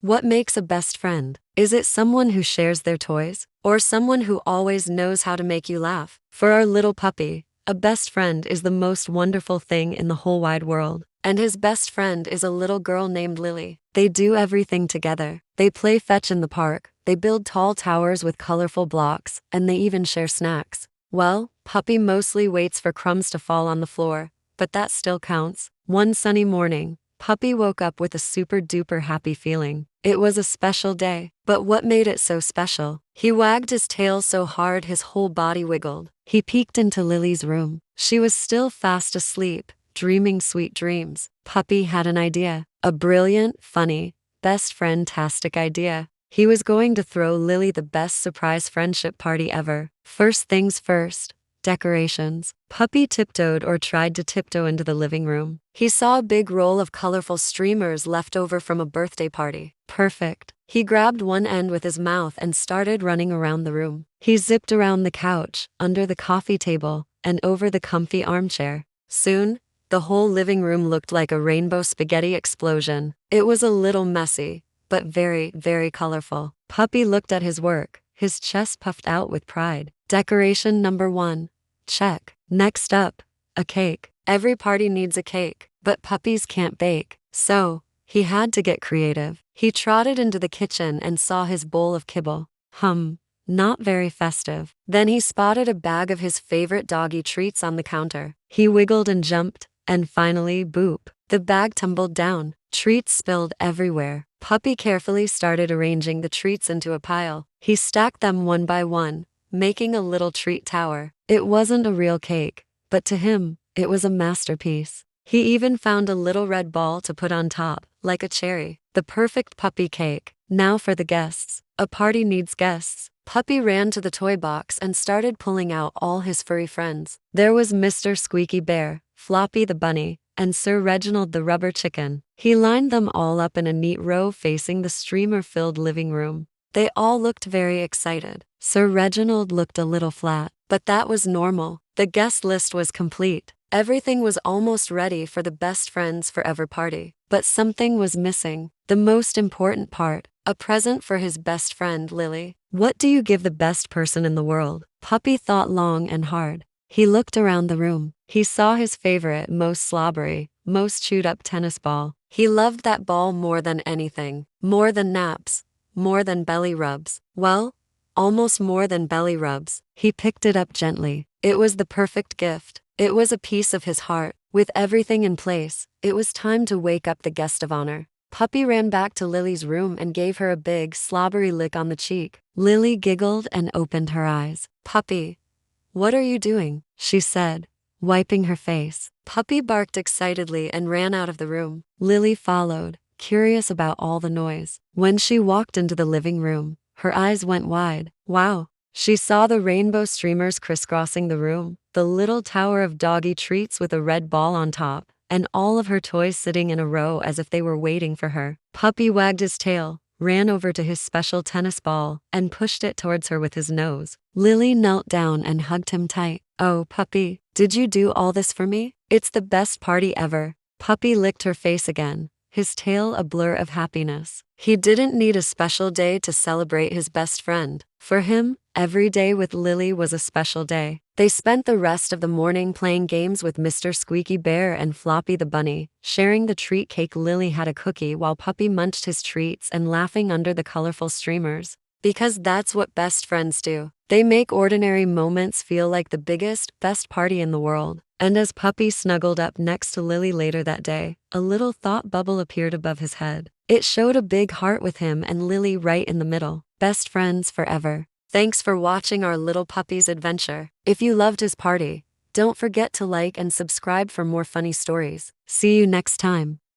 What makes a best friend? Is it someone who shares their toys? Or someone who always knows how to make you laugh? For our little puppy, a best friend is the most wonderful thing in the whole wide world. And his best friend is a little girl named Lily. They do everything together. They play fetch in the park, they build tall towers with colorful blocks, and they even share snacks. Well, Puppy mostly waits for crumbs to fall on the floor, but that still counts. One sunny morning, Puppy woke up with a super duper happy feeling. It was a special day. But what made it so special? He wagged his tail so hard his whole body wiggled. He peeked into Lily's room. She was still fast asleep, dreaming sweet dreams. Puppy had an idea. A brilliant, funny, best friend-tastic idea. He was going to throw Lily the best surprise friendship party ever. First things first. Decorations. Puppy tiptoed or tried to tiptoe into the living room. He saw a big roll of colorful streamers left over from a birthday party. Perfect. He grabbed one end with his mouth and started running around the room. He zipped around the couch, under the coffee table, and over the comfy armchair. Soon, the whole living room looked like a rainbow spaghetti explosion. It was a little messy, but very, very colorful. Puppy looked at his work, his chest puffed out with pride. Decoration number 1. Check. Next up, a cake. Every party needs a cake, but puppies can't bake. So, he had to get creative. He trotted into the kitchen and saw his bowl of kibble. Not very festive. Then he spotted a bag of his favorite doggy treats on the counter. He wiggled and jumped, and finally, boop, the bag tumbled down. Treats spilled everywhere. Puppy carefully started arranging the treats into a pile. He stacked them one by one, making a little treat tower. It wasn't a real cake, but to him, it was a masterpiece. He even found a little red ball to put on top, like a cherry. The perfect puppy cake. Now for the guests. A party needs guests. Puppy ran to the toy box and started pulling out all his furry friends. There was Mr. Squeaky Bear, Floppy the bunny, and Sir Reginald the rubber chicken. He lined them all up in a neat row facing the streamer-filled living room. They all looked very excited. Sir Reginald looked a little flat, but that was normal. The guest list was complete. Everything was almost ready for the Best Friends Forever party. But something was missing. The most important part. A present for his best friend, Lily. What do you give the best person in the world? Puppy thought long and hard. He looked around the room. He saw his favorite, most slobbery, most chewed up tennis ball. He loved that ball more than anything. More than naps. More than belly rubs. Well, almost more than belly rubs. He picked it up gently. It was the perfect gift. It was a piece of his heart. With everything in place, it was time to wake up the guest of honor. Puppy ran back to Lily's room and gave her a big, slobbery lick on the cheek. Lily giggled and opened her eyes. Puppy, what are you doing? She said, wiping her face. Puppy barked excitedly and ran out of the room. Lily followed, curious about all the noise. When she walked into the living room, her eyes went wide. Wow! She saw the rainbow streamers crisscrossing the room, the little tower of doggy treats with a red ball on top, and all of her toys sitting in a row as if they were waiting for her. Puppy wagged his tail, ran over to his special tennis ball, and pushed it towards her with his nose. Lily knelt down and hugged him tight. Oh, Puppy, did you do all this for me? It's the best party ever. Puppy licked her face again, his tail a blur of happiness. He didn't need a special day to celebrate his best friend. For him, every day with Lily was a special day. They spent the rest of the morning playing games with Mr. Squeaky Bear and Floppy the bunny, sharing the treat cake. Lily had a cookie while Puppy munched his treats and laughing under the colorful streamers. Because that's what best friends do. They make ordinary moments feel like the biggest, best party in the world. And as Puppy snuggled up next to Lily later that day, a little thought bubble appeared above his head. It showed a big heart with him and Lily right in the middle. Best friends forever. Thanks for watching our little puppy's adventure. If you loved his party, don't forget to like and subscribe for more funny stories. See you next time.